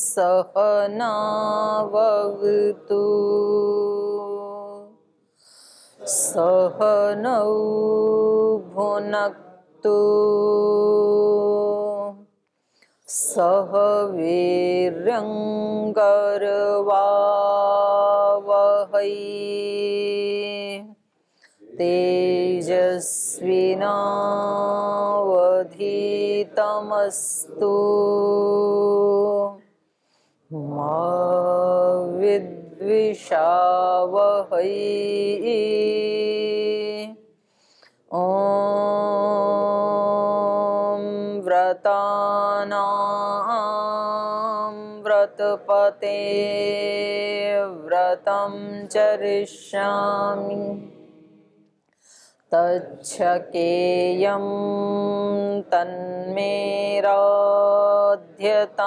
सहनावतु सहनौ भुनक्तु सह वीर्यङ्करवावहै तेजस्विनावधीतमस्तु मा विद्विषावहै। ॐ व्रतानां व्रतपते व्रतं चरिष्यामि तच्छकेयं तन्मे राध्यताम्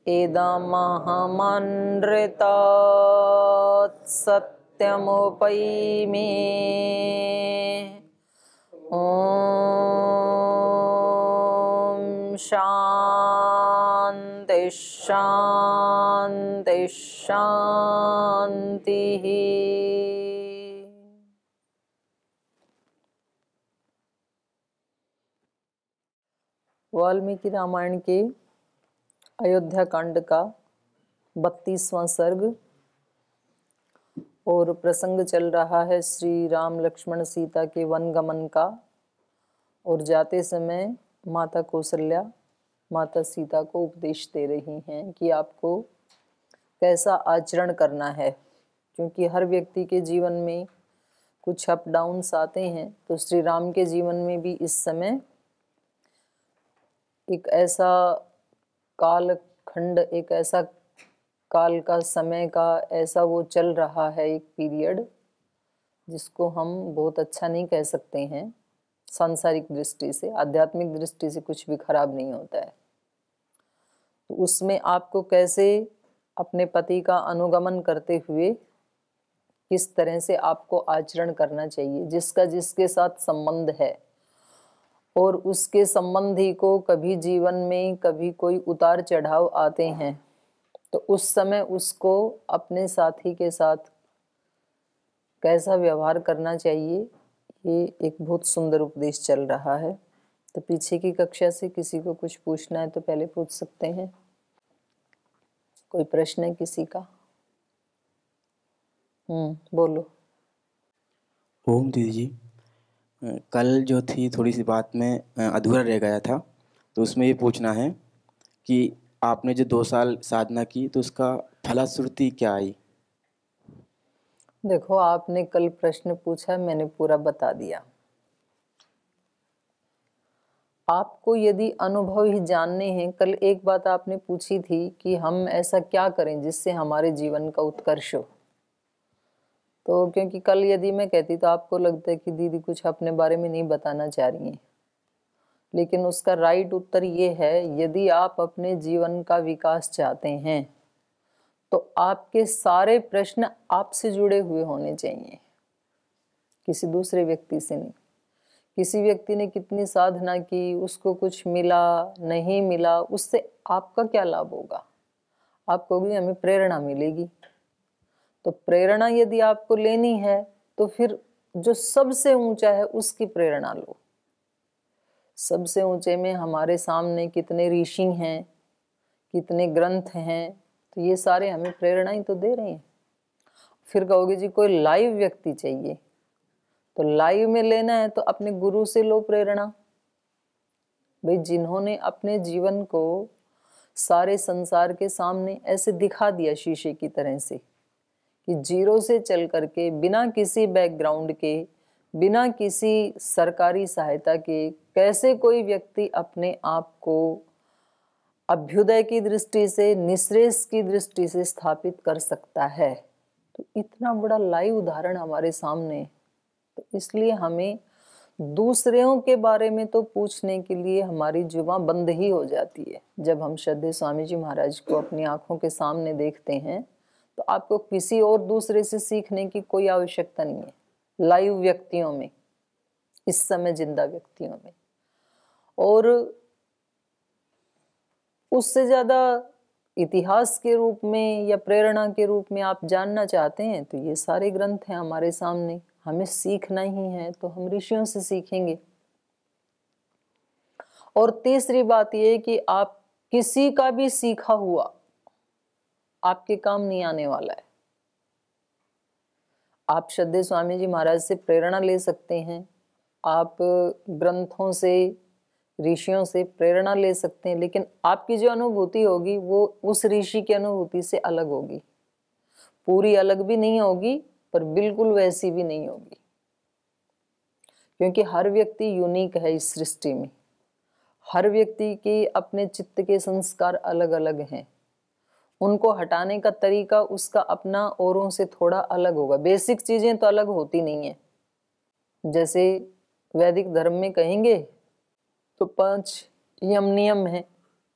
इदमहमनृतात् सत्यमुपैमि। ॐ शान्ति शान्ति शान्तिः। वाल्मीकि रामायण के अयोध्या कांड का 32वां सर्ग और प्रसंग चल रहा है श्री राम लक्ष्मण सीता के वन गमन का। और जाते समय माता कौशल्या माता सीता को उपदेश दे रही हैं कि आपको कैसा आचरण करना है, क्योंकि हर व्यक्ति के जीवन में कुछ अप डाउन्स आते हैं। तो श्री राम के जीवन में भी इस समय एक ऐसा कालखंड, एक ऐसा काल का समय का ऐसा वो चल रहा है, एक पीरियड जिसको हम बहुत अच्छा नहीं कह सकते हैं। सांसारिक दृष्टि से, आध्यात्मिक दृष्टि से कुछ भी खराब नहीं होता है। तो उसमें आपको कैसे अपने पति का अनुगमन करते हुए किस तरह से आपको आचरण करना चाहिए, जिसका जिसके साथ संबंध है, और उसके संबंधी को कभी जीवन में कभी कोई उतार चढ़ाव आते हैं तो उस समय उसको अपने साथी के साथ कैसा व्यवहार करना चाहिए, ये एक बहुत सुंदर उपदेश चल रहा है। तो पीछे की कक्षा से किसी को कुछ पूछना है तो पहले पूछ सकते हैं। कोई प्रश्न है किसी का? बोलो। ओम दीदी जी, कल जो थी थोड़ी सी बात में अधूरा रह गया था, तो उसमें ये पूछना है कि आपने जो 2 साल साधना की तो उसका फलश्रुति क्या आई? देखो, आपने कल प्रश्न पूछा, मैंने पूरा बता दिया। आपको यदि अनुभव ही जानने हैं, कल एक बात आपने पूछी थी कि हम ऐसा क्या करें जिससे हमारे जीवन का उत्कर्ष हो। तो क्योंकि कल यदि मैं कहती तो आपको लगता है कि दीदी कुछ अपने बारे में नहीं बताना चाह रही हैं, लेकिन उसका राइट उत्तर ये है, यदि आप अपने जीवन का विकास चाहते हैं तो आपके सारे प्रश्न आपसे जुड़े हुए होने चाहिए, किसी दूसरे व्यक्ति से नहीं। किसी व्यक्ति ने कितनी साधना की, उसको कुछ मिला नहीं मिला, उससे आपका क्या लाभ होगा? आपको भी हमें प्रेरणा मिलेगी। तो प्रेरणा यदि आपको लेनी है तो फिर जो सबसे ऊंचा है उसकी प्रेरणा लो। सबसे ऊंचे में हमारे सामने कितने ऋषि हैं, कितने ग्रंथ हैं, तो ये सारे हमें प्रेरणा ही तो दे रहे हैं। फिर कहोगे जी कोई लाइव व्यक्ति चाहिए, तो लाइव में लेना है तो अपने गुरु से लो प्रेरणा। भाई, जिन्होंने अपने जीवन को सारे संसार के सामने ऐसे दिखा दिया शीशे की तरह से कि जीरो से चल करके, बिना किसी बैकग्राउंड के, बिना किसी सरकारी सहायता के, कैसे कोई व्यक्ति अपने आप को अभ्युदय की दृष्टि से, निःश्रेयस की दृष्टि से स्थापित कर सकता है। तो इतना बड़ा लाइव उदाहरण हमारे सामने। तो इसलिए हमें दूसरों के बारे में तो पूछने के लिए हमारी जुबान बंद ही हो जाती है। जब हम श्रद्धेय स्वामी जी महाराज को अपनी आंखों के सामने देखते हैं तो आपको किसी और दूसरे से सीखने की कोई आवश्यकता नहीं है। लाइव व्यक्तियों में, इस समय जिंदा व्यक्तियों में। और उससे ज़्यादा इतिहास के रूप में या प्रेरणा के रूप में आप जानना चाहते हैं तो ये सारे ग्रंथ हैं हमारे सामने। हमें सीखना ही है तो हम ऋषियों से सीखेंगे। और तीसरी बात ये कि आप किसी का भी सीखा हुआ आपके काम नहीं आने वाला है। आप श्रद्धेय स्वामी जी महाराज से प्रेरणा ले सकते हैं, आप ग्रंथों से, ऋषियों से प्रेरणा ले सकते हैं, लेकिन आपकी जो अनुभूति होगी वो उस ऋषि की अनुभूति से अलग होगी। पूरी अलग भी नहीं होगी पर बिल्कुल वैसी भी नहीं होगी, क्योंकि हर व्यक्ति यूनिक है इस सृष्टि में। हर व्यक्ति के अपने चित्त के संस्कार अलग अलग हैं, उनको हटाने का तरीका उसका अपना औरों से थोड़ा अलग होगा। बेसिक चीजें तो अलग होती नहीं है। जैसे वैदिक धर्म में कहेंगे तो 5 यम नियम है,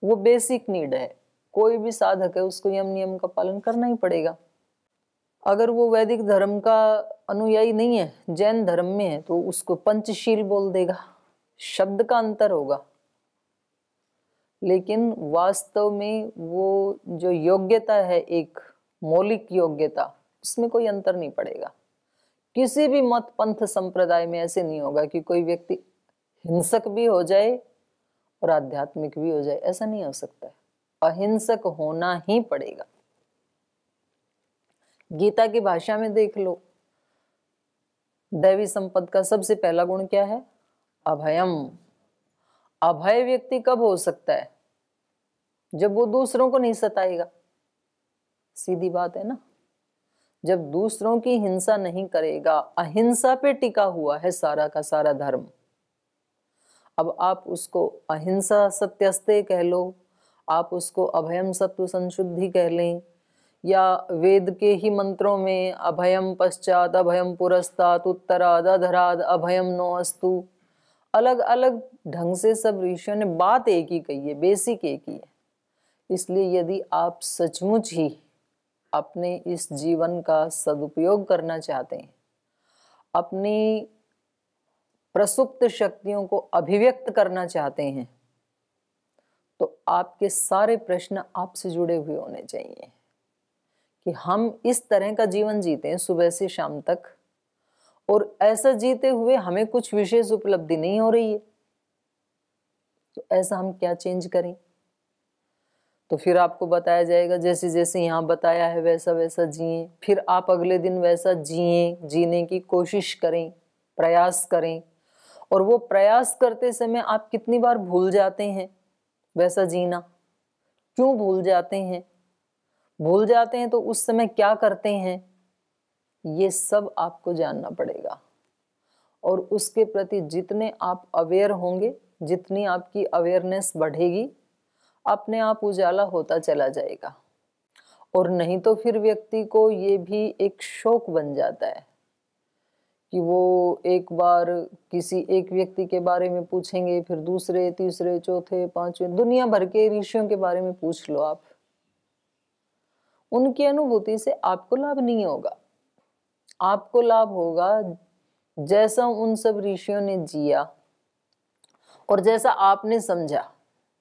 वो बेसिक नीड है। कोई भी साधक है उसको यम नियम का पालन करना ही पड़ेगा। अगर वो वैदिक धर्म का अनुयायी नहीं है, जैन धर्म में है, तो उसको पंचशील बोल देगा। शब्द का अंतर होगा, लेकिन वास्तव में वो जो योग्यता है, एक मौलिक योग्यता, उसमें कोई अंतर नहीं पड़ेगा। किसी भी मत पंथ संप्रदाय में ऐसे नहीं होगा कि कोई व्यक्ति हिंसक भी हो जाए और आध्यात्मिक भी हो जाए, ऐसा नहीं हो सकता है। अहिंसक होना ही पड़ेगा। गीता की भाषा में देख लो, दैवी संपद का सबसे पहला गुण क्या है? अभयम। अभय व्यक्ति कब हो सकता है? जब वो दूसरों को नहीं सताएगा। सीधी बात है ना। जब दूसरों की हिंसा नहीं करेगा, अहिंसा पे टिका हुआ है सारा का सारा धर्म। अब आप उसको अहिंसा सत्यस्ते कह लो, आप उसको अभयम सत्व संशुद्धि कह लें, या वेद के ही मंत्रों में अभयम पश्चात, अभयम पुरस्तात्, उत्तराद, अधराद, अभयम नो अस्तु, अलग अलग ढंग से सब ऋषियों ने बात एक ही कही है, बेसिक एक ही है। इसलिए यदि आप सचमुच ही अपने इस जीवन का सदुपयोग करना चाहते हैं, अपनी प्रसुप्त शक्तियों को अभिव्यक्त करना चाहते हैं, तो आपके सारे प्रश्न आपसे जुड़े हुए होने चाहिए कि हम इस तरह का जीवन जीते हैं सुबह से शाम तक, और ऐसा जीते हुए हमें कुछ विशेष उपलब्धि नहीं हो रही है, तो ऐसा हम क्या चेंज करें? तो फिर आपको बताया जाएगा जैसे जैसे यहाँ बताया है वैसा वैसा जिए। फिर आप अगले दिन वैसा जिए, जीने की कोशिश करें, प्रयास करें। और वो प्रयास करते समय आप कितनी बार भूल जाते हैं वैसा जीना। क्यों भूल जाते हैं? भूल जाते हैं तो उस समय क्या करते हैं, ये सब आपको जानना पड़ेगा। और उसके प्रति जितने आप अवेयर होंगे, जितनी आपकी अवेयरनेस बढ़ेगी, अपने आप उजाला होता चला जाएगा। और नहीं तो फिर व्यक्ति को ये भी एक शौक बन जाता है कि वो एक बार किसी एक व्यक्ति के बारे में पूछेंगे, फिर दूसरे, तीसरे, चौथे, पांचवें, दुनिया भर के ऋषियों के बारे में पूछ लो आप, उनकी अनुभूति से आपको लाभ नहीं होगा। आपको लाभ होगा जैसा उन सब ऋषियों ने जिया और जैसा आपने समझा,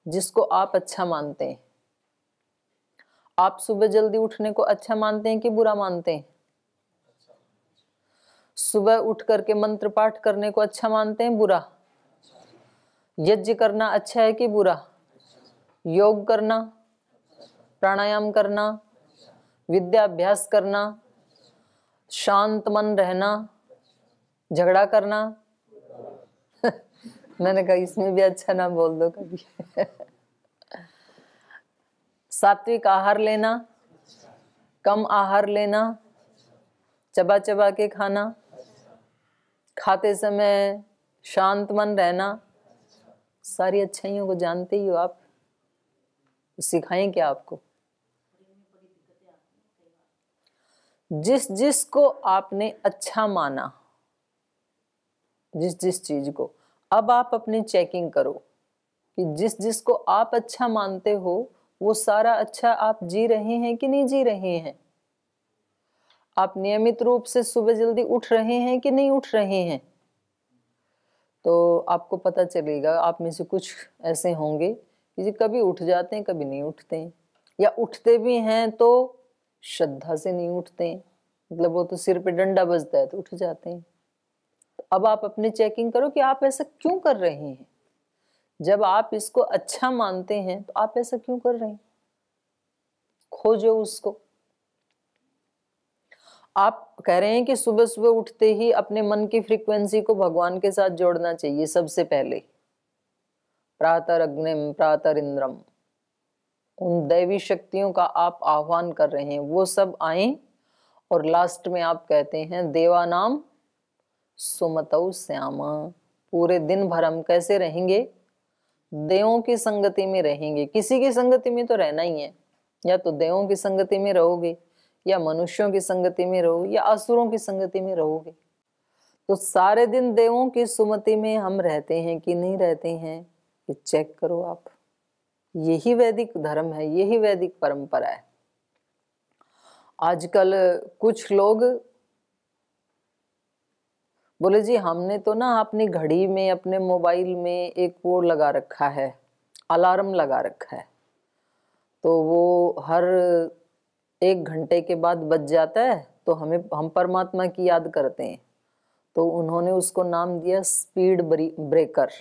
जिसको आप अच्छा मानते हैं। आप सुबह जल्दी उठने को अच्छा मानते हैं कि बुरा मानते हैं? सुबह उठ करके मंत्र पाठ करने को अच्छा मानते हैं, बुरा? यज्ञ करना अच्छा है कि बुरा? योग करना, प्राणायाम करना, विद्याभ्यास करना, शांत मन रहना, झगड़ा करना मैंने कहा इसमें भी अच्छा ना बोल दो कभी सात्विक आहार लेना, कम आहार लेना, चबा चबा के खाना, खाते समय शांत मन रहना, सारी अच्छाइयों को जानते ही हो आप, सिखाएं क्या आपको? जिस जिस को आपने अच्छा माना, जिस जिस चीज को, अब आप अपनी चेकिंग करो कि जिस जिस को आप अच्छा मानते हो वो सारा अच्छा आप जी रहे हैं कि नहीं जी रहे हैं। आप नियमित रूप से सुबह जल्दी उठ रहे हैं कि नहीं उठ रहे हैं। तो आपको पता चलेगा, आप में से कुछ ऐसे होंगे कि जी कभी उठ जाते हैं, कभी नहीं उठते हैं, या उठते भी हैं तो श्रद्धा से नहीं उठते हैं, मतलब वो तो सिर पे डंडा बजता है तो उठ जाते हैं। तो अब आप अपने चेकिंग करो कि आप ऐसा क्यों कर रहे हैं। जब आप इसको अच्छा मानते हैं तो आप ऐसा क्यों कर रहे हैं, खोजो उसको। आप कह रहे हैं कि सुबह सुबह उठते ही अपने मन की फ्रीक्वेंसी को भगवान के साथ जोड़ना चाहिए सबसे पहले। प्रातरग्निम प्रातरिंद्रम, उन दैवी शक्तियों का आप आह्वान कर रहे हैं, वो सब आए। और लास्ट में आप कहते हैं देवानाम सुमतौ श्यामा, पूरे दिन भर हम कैसे रहेंगे, देवों की संगति में रहेंगे। किसी की संगति में तो रहना ही है, या तो देवों की संगति में रहोगे, या मनुष्यों की संगति में रहोगे, या असुरों की संगति में रहोगे। तो सारे दिन देवों की सुमति में हम रहते हैं कि नहीं रहते हैं, ये चेक करो आप। यही वैदिक धर्म है, यही वैदिक परंपरा है। आजकल कुछ लोग बोले जी हमने तो ना अपनी घड़ी में, अपने मोबाइल में एक वो लगा रखा है, अलार्म लगा रखा है, तो वो हर 1 घंटे के बाद बज जाता है, तो हम परमात्मा की याद करते हैं। तो उन्होंने उसको नाम दिया स्पीड ब्रेकर।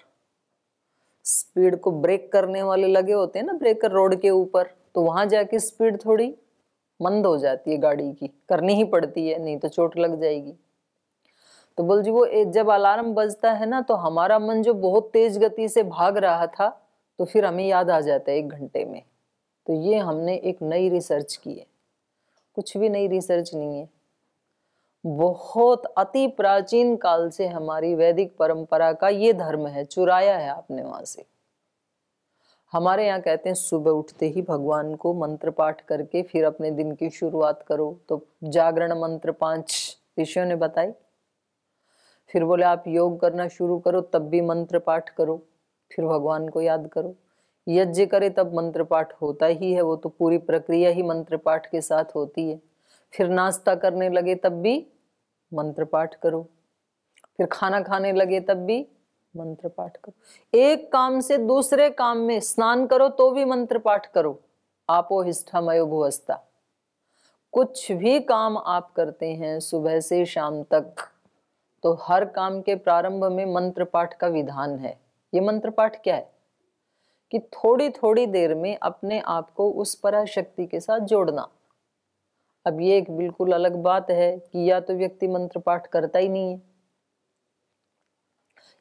स्पीड को ब्रेक करने वाले लगे होते हैं ना ब्रेकर रोड के ऊपर, तो वहां जाके स्पीड थोड़ी मंद हो जाती है गाड़ी की, करनी ही पड़ती है, नहीं तो चोट लग जाएगी। तो बोल जी वो जब अलार्म बजता है ना, तो हमारा मन जो बहुत तेज गति से भाग रहा था, तो फिर हमें याद आ जाता है 1 घंटे में। तो ये हमने एक नई रिसर्च की है, कुछ भी नई रिसर्च नहीं है, बहुत अति प्राचीन काल से हमारी वैदिक परंपरा का ये धर्म है, चुराया है आपने वहां से। हमारे यहाँ कहते हैं सुबह उठते ही भगवान को मंत्र पाठ करके फिर अपने दिन की शुरुआत करो। तो जागरण मंत्र 5 ऋषियों ने बताई। फिर बोले आप योग करना शुरू करो, तब भी मंत्र पाठ करो, फिर भगवान को याद करो। यज्ञ करे तब मंत्र पाठ होता ही है, वो तो पूरी प्रक्रिया ही मंत्र पाठ के साथ होती है। फिर नाश्ता करने लगे तब भी मंत्र पाठ करो, फिर खाना खाने लगे तब भी मंत्र पाठ करो, एक काम से दूसरे काम में, स्नान करो तो भी मंत्र पाठ करो। आपो हिष्ठा मयो भुवस्ता, कुछ भी काम आप करते हैं सुबह से शाम तक, तो हर काम के प्रारंभ में मंत्र पाठ का विधान है। ये मंत्र पाठ क्या है कि थोड़ी थोड़ी देर में अपने आप को उस पराशक्ति के साथ जोड़ना। अब ये एक बिल्कुल अलग बात है कि या तो व्यक्ति मंत्र पाठ करता ही नहीं है,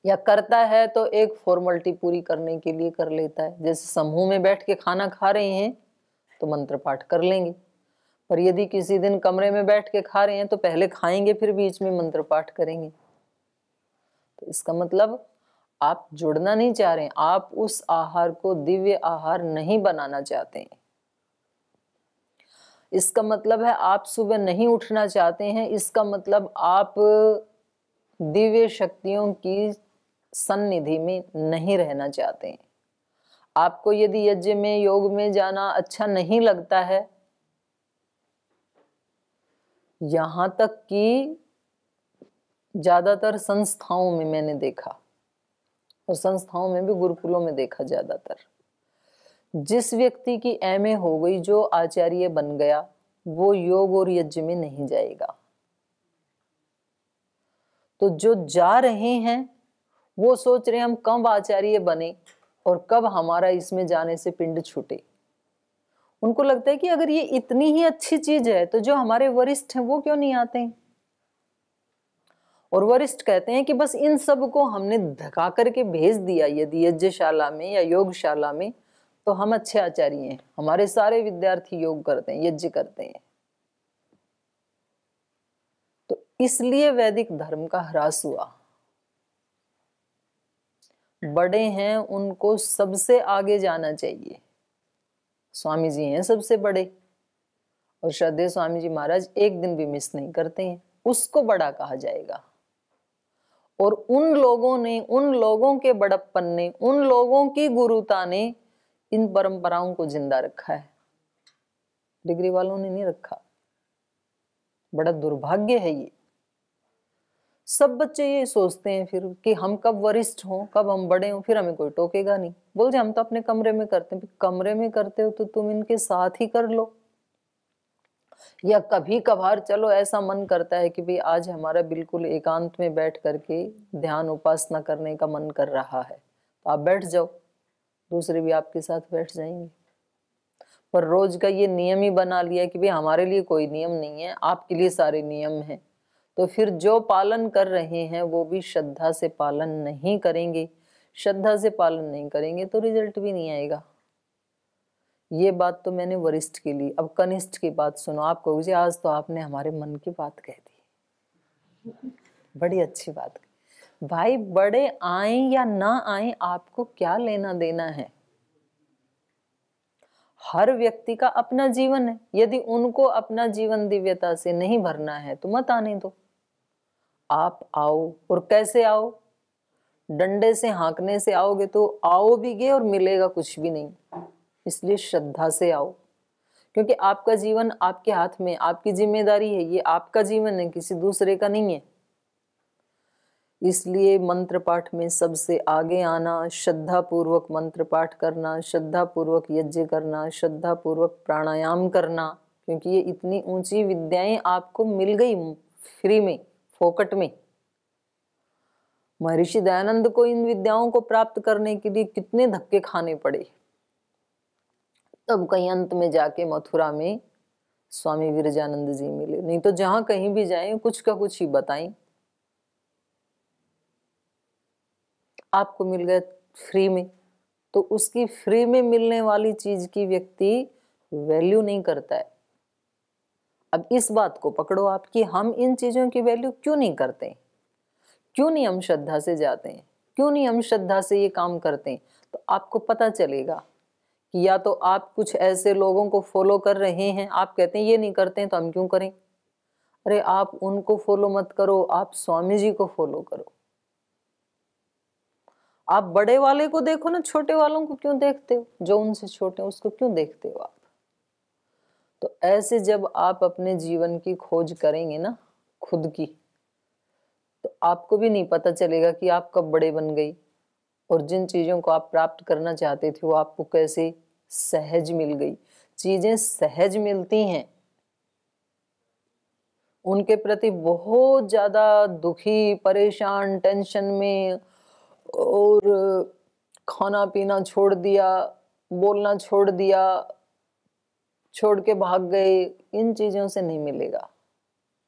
या करता है तो एक फॉर्मेलिटी पूरी करने के लिए कर लेता है। जैसे समूह में बैठ के खाना खा रहे हैं तो मंत्र पाठ कर लेंगे, पर यदि किसी दिन कमरे में बैठ के खा रहे हैं तो पहले खाएंगे फिर बीच में मंत्र पाठ करेंगे। तो इसका मतलब आप जुड़ना नहीं चाह रहे हैं, आप उस आहार को दिव्य आहार नहीं बनाना चाहते हैं। इसका मतलब है आप सुबह नहीं उठना चाहते हैं, इसका मतलब आप दिव्य शक्तियों की सन्निधि में नहीं रहना चाहते हैं। आपको यदि यज्ञ में, योग में जाना अच्छा नहीं लगता है, यहां तक कि ज्यादातर संस्थाओं में मैंने देखा, और संस्थाओं में भी गुरुकुलों में देखा, ज्यादातर जिस व्यक्ति की एमए हो गई, जो आचार्य बन गया, वो योग और यज्ञ में नहीं जाएगा। तो जो जा रहे हैं वो सोच रहे हैं हम कब आचार्य बने और कब हमारा इसमें जाने से पिंड छूटे। उनको लगता है कि अगर ये इतनी ही अच्छी चीज है तो जो हमारे वरिष्ठ हैं वो क्यों नहीं आते हैं। और वरिष्ठ कहते हैं कि बस इन सब को हमने धका करके भेज दिया यदि यज्ञशाला में या योगशाला में, तो हम अच्छे आचार्य हैं, हमारे सारे विद्यार्थी योग करते हैं, यज्ञ करते हैं। तो इसलिए वैदिक धर्म का ह्रास हुआ। बड़े हैं उनको सबसे आगे जाना चाहिए। स्वामी जी हैं सबसे बड़े, और श्रद्धेय स्वामी जी महाराज एक दिन भी मिस नहीं करते हैं, उसको बड़ा कहा जाएगा। और उन लोगों ने, उन लोगों के बड़प्पन ने, उन लोगों की गुरुता ने इन परंपराओं को जिंदा रखा है, डिग्री वालों ने नहीं रखा। बड़ा दुर्भाग्य है ये। सब बच्चे ये सोचते हैं फिर कि हम कब वरिष्ठ हों, कब हम बड़े हों, फिर हमें कोई टोकेगा नहीं। बोलते हम तो अपने कमरे में करते हैं। कमरे में करते हो तो तुम इनके साथ ही कर लो। या कभी कभार चलो ऐसा मन करता है कि भाई आज हमारा बिल्कुल एकांत में बैठ करके ध्यान उपासना करने का मन कर रहा है, तो आप बैठ जाओ, दूसरे भी आपके साथ बैठ जाएंगे। पर रोज का ये नियम ही बना लिया कि भाई हमारे लिए कोई नियम नहीं है, आपके लिए सारे नियम हैं। तो फिर जो पालन कर रहे हैं वो भी श्रद्धा से पालन नहीं करेंगे। श्रद्धा से पालन नहीं करेंगे तो रिजल्ट भी नहीं आएगा। ये बात तो मैंने वरिष्ठ के लिए। अब कनिष्ठ की बात सुनो। आप कहोगे आज तो आपने हमारे मन की बात कह दी, बड़ी अच्छी बात कही। भाई बड़े आए या ना आए आपको क्या लेना देना है। हर व्यक्ति का अपना जीवन है। यदि उनको अपना जीवन दिव्यता से नहीं भरना है तो मत आने दो। आप आओ, और कैसे आओ? डंडे से हाँकने से आओगे तो आओ भी गए और मिलेगा कुछ भी नहीं। इसलिए श्रद्धा से आओ, क्योंकि आपका जीवन आपके हाथ में, आपकी जिम्मेदारी है। ये आपका जीवन है, किसी दूसरे का नहीं है। इसलिए मंत्र पाठ में सबसे आगे आना, श्रद्धा पूर्वक मंत्र पाठ करना, श्रद्धा पूर्वक यज्ञ करना, श्रद्धा पूर्वक प्राणायाम करना, क्योंकि ये इतनी ऊंची विद्याएं आपको मिल गई फ्री में, फोकट में। महर्षि दयानंद को इन विद्याओं को प्राप्त करने के लिए कितने धक्के खाने पड़े, तब कहीं अंत में जाके मथुरा में स्वामी विरजानंद जी मिले। नहीं तो जहां कहीं भी जाएं कुछ का कुछ ही बताएं। आपको मिल गया फ्री में, तो उसकी फ्री में मिलने वाली चीज की व्यक्ति वैल्यू नहीं करता है। अब इस बात को पकड़ो आप कि हम इन चीजों की वैल्यू क्यों नहीं करते, क्यों नहीं हम श्रद्धा से जाते हैं, क्यों नहीं हम श्रद्धा से ये काम करते हैं। तो आपको पता चलेगा कि या तो आप कुछ ऐसे लोगों को फॉलो कर रहे हैं, आप कहते हैं ये नहीं करते हैं तो हम क्यों करें। अरे आप उनको फॉलो मत करो, आप स्वामी जी को फॉलो करो। आप बड़े वाले को देखो ना, छोटे वालों को क्यों देखते हो? जो उनसे छोटे उसको क्यों देखते हो आप? तो ऐसे जब आप अपने जीवन की खोज करेंगे ना खुद की, तो आपको भी नहीं पता चलेगा कि आप कब बड़े बन गई, और जिन चीजों को आप प्राप्त करना चाहते थे वो आपको कैसे सहज मिल गई। चीजें सहज मिलती हैं। उनके प्रति बहुत ज्यादा दुखी, परेशान, टेंशन में, और खाना पीना छोड़ दिया, बोलना छोड़ दिया, छोड़ के भाग गए, इन चीजों से नहीं मिलेगा।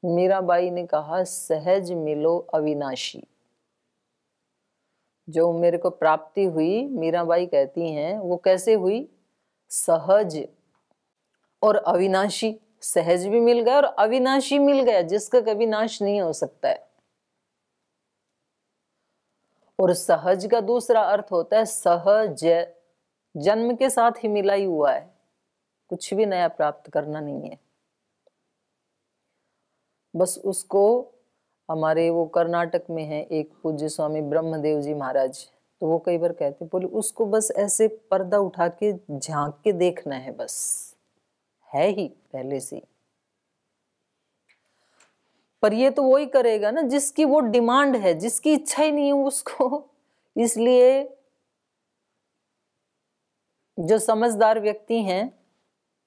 मीराबाई ने कहा सहज मिलो अविनाशी। जो मेरे को प्राप्ति हुई, मीराबाई कहती हैं, वो कैसे हुई? सहज और अविनाशी। सहज भी मिल गया और अविनाशी मिल गया, जिसका कभी नाश नहीं हो सकता है। और सहज का दूसरा अर्थ होता है सहज, जन्म के साथ ही मिला ही हुआ है, कुछ भी नया प्राप्त करना नहीं है। बस उसको, हमारे वो कर्नाटक में है एक पूज्य स्वामी ब्रह्मदेव जी महाराज, तो वो कई बार कहते, बोले उसको बस ऐसे पर्दा उठा के झांक के देखना है, बस है ही पहले से। पर ये तो वही करेगा ना जिसकी वो डिमांड है, जिसकी इच्छा ही नहीं है उसको। इसलिए जो समझदार व्यक्ति हैं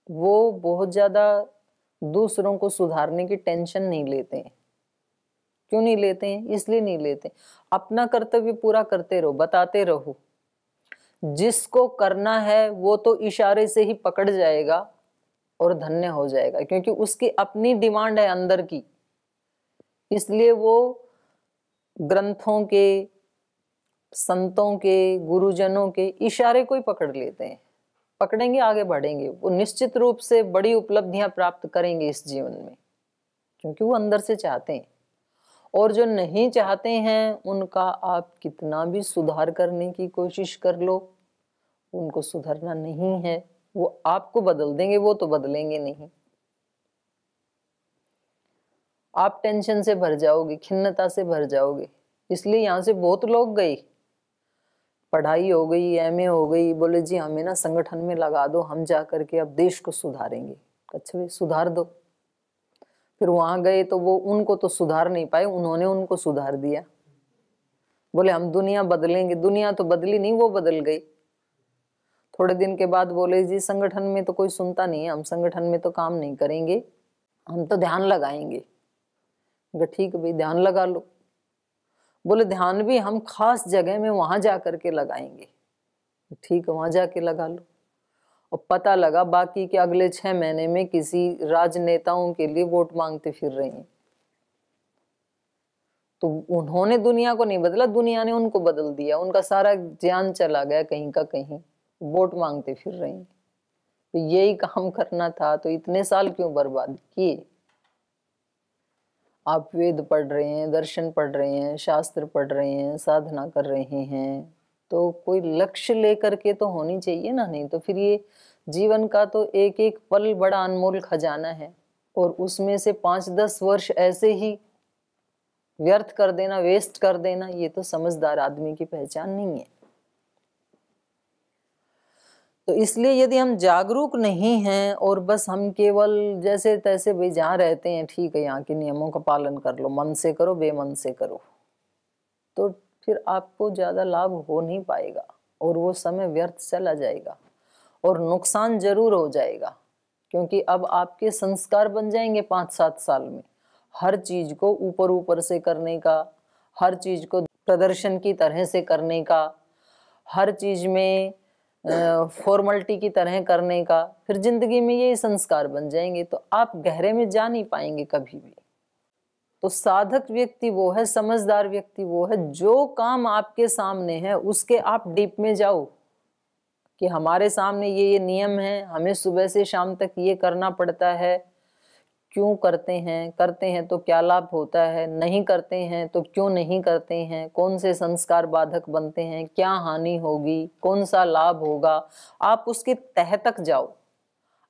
वो बहुत ज्यादा दूसरों को सुधारने की टेंशन नहीं लेते हैं। क्यों नहीं लेते हैं? इसलिए नहीं लेते, अपना कर्तव्य पूरा करते रहो, बताते रहो। जिसको करना है वो तो इशारे से ही पकड़ जाएगा और धन्य हो जाएगा, क्योंकि उसकी अपनी डिमांड है अंदर की। इसलिए वो ग्रंथों के, संतों के, गुरुजनों के इशारे को ही पकड़ लेते हैं। पकड़ेंगे, आगे बढ़ेंगे, वो निश्चित रूप से बड़ी उपलब्धियां प्राप्त करेंगे इस जीवन में, क्योंकि वो अंदर से चाहते हैं। और जो नहीं चाहते हैं उनका आप कितना भी सुधार करने की कोशिश कर लो, उनको सुधरना नहीं है। वो आपको बदल देंगे, वो तो बदलेंगे नहीं। आप टेंशन से भर जाओगे, खिन्नता से भर जाओगे। इसलिए यहाँ से बहुत लोग गए, पढ़ाई हो गई, एमए हो गई, बोले जी हमें ना संगठन में लगा दो, हम जा करके अब देश को सुधारेंगे। अच्छा भाई सुधार दो, फिर वहां गए तो वो उनको तो सुधार नहीं पाए, उन्होंने उनको सुधार दिया। बोले हम दुनिया बदलेंगे, दुनिया तो बदली नहीं, वो बदल गई। थोड़े दिन के बाद बोले जी संगठन में तो कोई सुनता नहीं है, हम संगठन में तो काम नहीं करेंगे, हम तो ध्यान लगाएंगे। ठीक है भाई, ध्यान लगा लो। बोले ध्यान भी हम खास जगह में वहां जा करके लगाएंगे। ठीक है, वहां जाके लगा लो। और पता लगा बाकी के अगले 6 महीने में किसी राजनेताओं के लिए वोट मांगते फिर रहे हैं। तो उन्होंने दुनिया को नहीं बदला, दुनिया ने उनको बदल दिया, उनका सारा ज्ञान चला गया कहीं का कहीं, वोट मांगते फिर रहे हैं। तो यही काम करना था तो इतने साल क्यों बर्बाद किए? आप वेद पढ़ रहे हैं, दर्शन पढ़ रहे हैं, शास्त्र पढ़ रहे हैं, साधना कर रहे हैं, तो कोई लक्ष्य लेकर के तो होनी चाहिए ना। नहीं तो फिर ये जीवन का तो एक एक पल बड़ा अनमोल खजाना है, और उसमें से 5-10 वर्ष ऐसे ही व्यर्थ कर देना, वेस्ट कर देना, ये तो समझदार आदमी की पहचान नहीं है। तो इसलिए यदि हम जागरूक नहीं हैं और बस हम केवल जैसे तैसे भाई जहाँ रहते हैं ठीक है, यहाँ के नियमों का पालन कर लो, मन से करो बेमन से करो, तो फिर आपको ज्यादा लाभ हो नहीं पाएगा और वो समय व्यर्थ चला जाएगा और नुकसान जरूर हो जाएगा। क्योंकि अब आपके संस्कार बन जाएंगे 5-7 साल में, हर चीज को ऊपर ऊपर से करने का, हर चीज को प्रदर्शन की तरह से करने का, हर चीज में फॉर्मेलिटी की तरह करने का, फिर जिंदगी में यही संस्कार बन जाएंगे, तो आप गहरे में जा नहीं पाएंगे कभी भी। तो साधक व्यक्ति वो है, समझदार व्यक्ति वो है, जो काम आपके सामने है उसके आप डीप में जाओ कि हमारे सामने ये नियम है, हमें सुबह से शाम तक ये करना पड़ता है, क्यों करते हैं तो क्या लाभ होता है, नहीं करते हैं तो क्यों नहीं करते हैं, कौन से संस्कार बाधक बनते हैं, क्या हानि होगी, कौन सा लाभ होगा, आप उसके तह तक जाओ।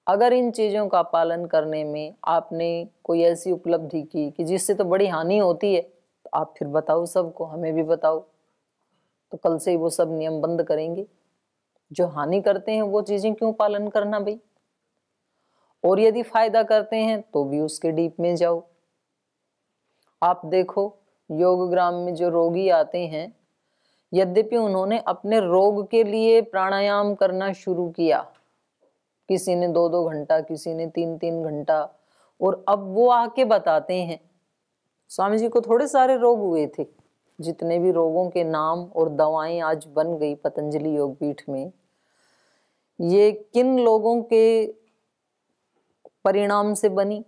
अगर इन चीजों का पालन करने में आपने कोई ऐसी उपलब्धि की कि जिससे तो बड़ी हानि होती है, तो आप फिर बताओ सबको, हमें भी बताओ, तो कल से ही वो सब नियम बंद करेंगे। जो हानि करते हैं वो चीजें क्यों पालन करना भाई, और यदि फायदा करते हैं तो भी उसके डीप में जाओ। आप देखो योग ग्राम में जो रोगी आते हैं, यद्यपि उन्होंने अपने रोग के लिए प्राणायाम करना शुरू किया, किसी ने 2-2 घंटा, किसी ने 3-3 घंटा, और अब वो आके बताते हैं, स्वामी जी को थोड़े सारे रोग हुए थे, जितने भी रोगों के नाम और दवाएं आज बन गई पतंजलि योगपीठ में, ये किन लोगों के परिणाम से बनी?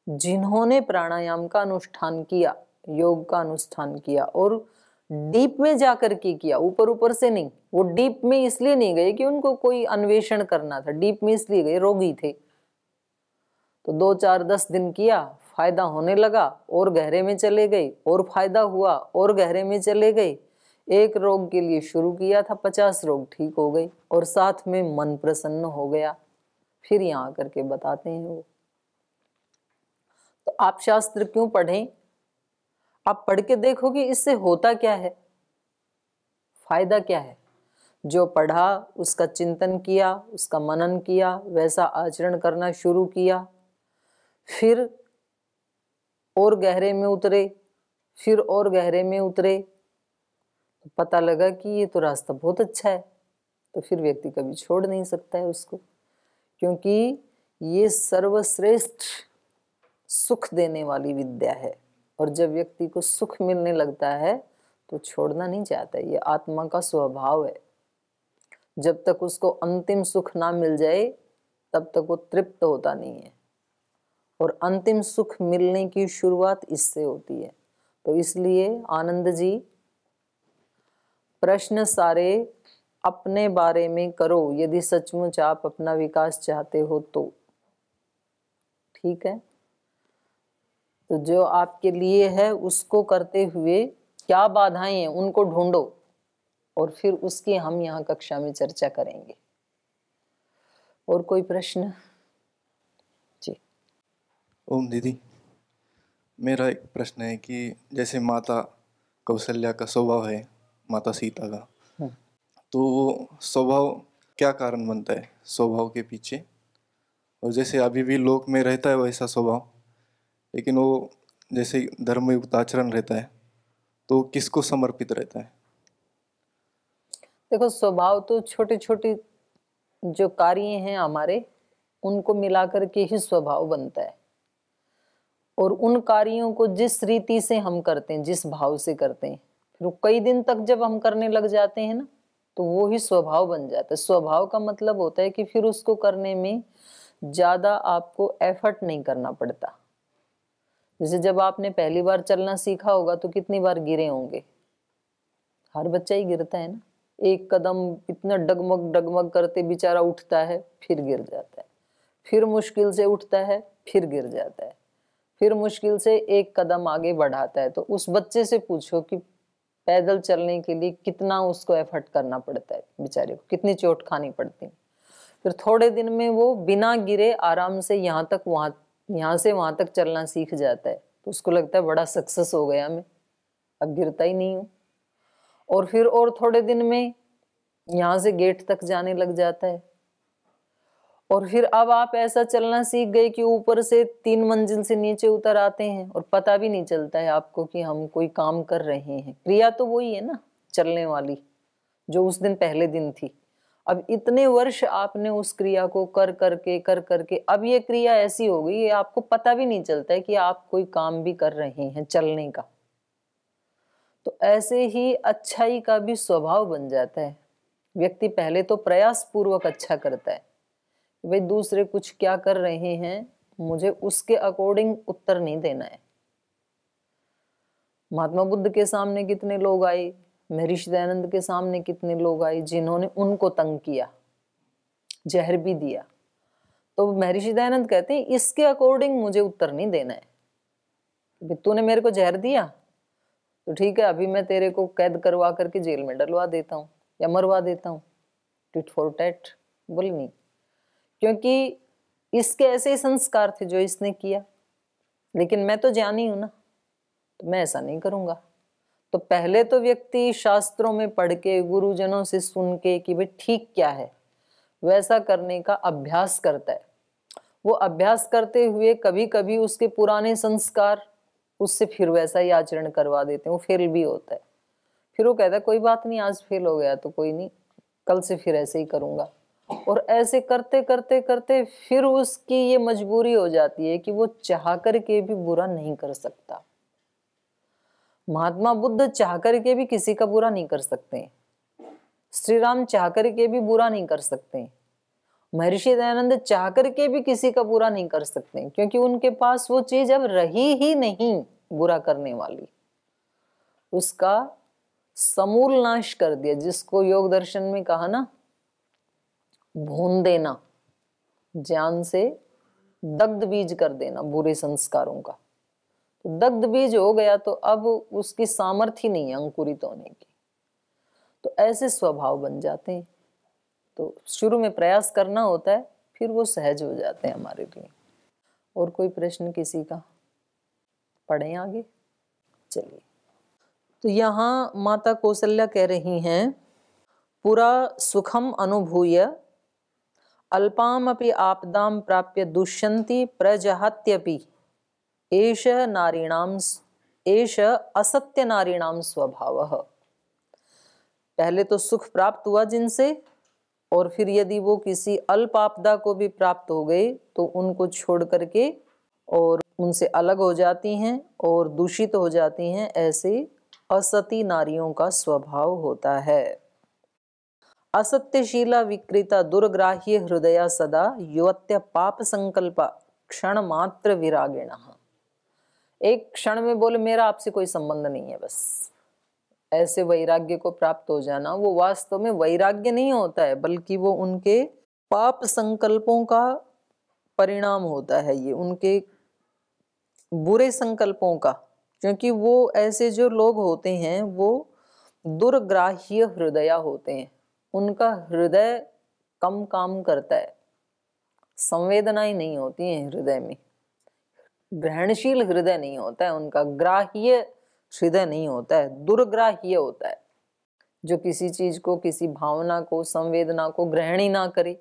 जिन्होंने प्राणायाम का अनुष्ठान किया, योग का अनुष्ठान किया, और डीप में जाकर के किया, ऊपर ऊपर से नहीं। वो डीप में इसलिए नहीं गए कि उनको कोई अन्वेषण करना था, डीप में इसलिए गए, रोगी थे तो 2-4-10 दिन किया, फायदा होने लगा और गहरे में चले गए, और फायदा हुआ और गहरे में चले गए। एक रोग के लिए शुरू किया था, 50 रोग ठीक हो गए, और साथ में मन प्रसन्न हो गया। फिर यहाँ आकर के बताते हैं वो। तो आप शास्त्र क्यों पढ़ें? आप पढ़ के देखो कि इससे होता क्या है, फायदा क्या है। जो पढ़ा उसका चिंतन किया, उसका मनन किया, वैसा आचरण करना शुरू किया, फिर और गहरे में उतरे, फिर और गहरे में उतरे, तो पता लगा कि ये तो रास्ता बहुत अच्छा है, तो फिर व्यक्ति कभी छोड़ नहीं सकता है उसको, क्योंकि ये सर्वश्रेष्ठ सुख देने वाली विद्या है। और जब व्यक्ति को सुख मिलने लगता है तो छोड़ना नहीं चाहता, ये आत्मा का स्वभाव है। जब तक उसको अंतिम सुख ना मिल जाए तब तक वो तृप्त होता नहीं है, और अंतिम सुख मिलने की शुरुआत इससे होती है। तो इसलिए आनंद जी, प्रश्न सारे अपने बारे में करो, यदि सचमुच आप अपना विकास चाहते हो तो। ठीक है, तो जो आपके लिए है उसको करते हुए क्या बाधाएं हैं उनको ढूंढो, और फिर उसकी हम यहाँ कक्षा में चर्चा करेंगे। और कोई प्रश्न? जी। ओम दीदी, मेरा एक प्रश्न है कि जैसे माता कौशल्या का स्वभाव है, माता सीता का, तो वो स्वभाव क्या कारण बनता है स्वभाव के पीछे? और जैसे अभी भी लोक में रहता है वैसा स्वभाव, लेकिन वो जैसे धर्मयुक्त आचरण रहता है तो किसको समर्पित रहता है? देखो, स्वभाव तो छोटे छोटे जो कार्य हैं हमारे, उनको मिलाकर के ही स्वभाव बनता है। और उन कार्यों को जिस रीति से हम करते हैं, जिस भाव से करते हैं, फिर वो कई दिन तक जब हम करने लग जाते हैं ना, तो वो ही स्वभाव बन जाता है। स्वभाव का मतलब होता है कि फिर उसको करने में ज्यादा आपको एफर्ट नहीं करना पड़ता। जैसे जब आपने पहली बार चलना सीखा होगा तो कितनी बार गिरे होंगे? हर बच्चा ही गिरता है ना। एक कदम इतना डगमग डगमग करते बेचारा उठता है, फिर गिर जाता है, फिर मुश्किल से उठता है, फिर गिर जाता है, फिर मुश्किल से एक कदम आगे बढ़ाता है। तो उस बच्चे से पूछो कि पैदल चलने के लिए कितना उसको एफर्ट करना पड़ता है, बेचारे को कितनी चोट खानी पड़ती है। फिर थोड़े दिन में वो बिना गिरे आराम से यहाँ से वहां तक चलना सीख जाता है। तो उसको लगता है बड़ा सक्सेस हो गया मैं, अब गिरता ही नहीं हूँ। और फिर और थोड़े दिन में यहाँ से गेट तक जाने लग जाता है। और फिर अब आप ऐसा चलना सीख गए कि ऊपर से 3 मंजिल से नीचे उतर आते हैं और पता भी नहीं चलता है आपको कि हम कोई काम कर रहे हैं। क्रिया तो वही है ना, चलने वाली, जो उस दिन पहले दिन थी। अब इतने वर्ष आपने उस क्रिया को कर करके अब ये क्रिया ऐसी हो गई है, आपको पता भी नहीं चलता है कि आप कोई काम भी कर रहे हैं चलने का। तो ऐसे ही अच्छाई का भी स्वभाव बन जाता है। व्यक्ति पहले तो प्रयास पूर्वक अच्छा करता है, भाई दूसरे कुछ क्या कर रहे हैं, मुझे उसके अकॉर्डिंग उत्तर नहीं देना है। महात्मा बुद्ध के सामने कितने लोग आए, महर्षि दयानंद के सामने कितने लोग आए जिन्होंने उनको तंग किया, जहर भी दिया। तो महर्षि दयानंद कहते हैं इसके अकॉर्डिंग मुझे उत्तर नहीं देना है। तूने मेरे को जहर दिया तो ठीक है, अभी मैं तेरे को कैद करवा करके जेल में डलवा देता हूँ या मरवा देता हूँ, टिट फॉर टैट। बोले नहीं, क्योंकि इसके ऐसे संस्कार थे जो इसने किया, लेकिन मैं तो ज्ञानी हूं ना, तो मैं ऐसा नहीं करूंगा। तो पहले तो व्यक्ति शास्त्रों में पढ़ के, गुरुजनों से सुन के कि भाई ठीक क्या है, वैसा करने का अभ्यास करता है। वो अभ्यास करते हुए कभी कभी उसके पुराने संस्कार उससे फिर वैसा ही आचरण करवा देते हैं, वो फेल भी होता है। फिर वो कहता है कोई बात नहीं, आज फेल हो गया तो कोई नहीं, कल से फिर ऐसे ही करूंगा। और ऐसे करते करते करते फिर उसकी ये मजबूरी हो जाती है कि वो चाह करके भी बुरा नहीं कर सकता। महात्मा बुद्ध चाह करके भी किसी का बुरा नहीं कर सकते, श्री राम चाह करके भी बुरा नहीं कर सकते, महर्षि दयानंद चाह करके भी किसी का बुरा नहीं कर सकते, क्योंकि उनके पास वो चीज अब रही ही नहीं बुरा करने वाली। उसका समूल नाश कर दिया, जिसको योग दर्शन में कहा ना, भून देना, ज्ञान से दग्ध बीज कर देना बुरे संस्कारों का। तो दग्ध बीज हो गया तो अब उसकी सामर्थ्य नहीं है अंकुरित होने की। तो ऐसे स्वभाव बन जाते हैं। तो शुरू में प्रयास करना होता है, फिर वो सहज हो जाते हैं हमारे लिए। और कोई प्रश्न किसी का? पढ़ें आगे, चलिए। तो यहाँ माता कौशल्या कह रही हैं, पुरा सुखम अनुभूय अल्पामपि आपदाम प्राप्य दुष्यन्ति प्रजहात्यपि एष असत्य नारीणाम स्वभावः। पहले तो सुख प्राप्त हुआ जिनसे, और फिर यदि वो किसी अल्प आपदा को भी प्राप्त हो गए तो उनको छोड़ करके और उनसे अलग हो जाती हैं और दूषित हो जाती हैं। ऐसे असती नारियों का स्वभाव होता है। असत्यशीला विकृता दुर्ग्राह्य हृदया सदा युवत्य पाप संकल्प क्षण मात्र विरागिण। एक क्षण में बोले मेरा आपसे कोई संबंध नहीं है, बस ऐसे वैराग्य को प्राप्त हो जाना, वो वास्तव में वैराग्य नहीं होता है, बल्कि वो उनके पाप संकल्पों का परिणाम होता है। ये उनके बुरे संकल्पों का, क्योंकि वो ऐसे जो लोग होते हैं वो दुर्ग्राह्य हृदय होते हैं। उनका हृदय कम काम करता है, संवेदनाएं नहीं होती हैं हृदय में, ग्रहणशील हृदय नहीं होता है उनका, ग्राह्य हृदय नहीं होता है, दुर्ग्राह्य होता है, जो किसी चीज को, किसी भावना को, संवेदना को ग्रहण ही ना करे,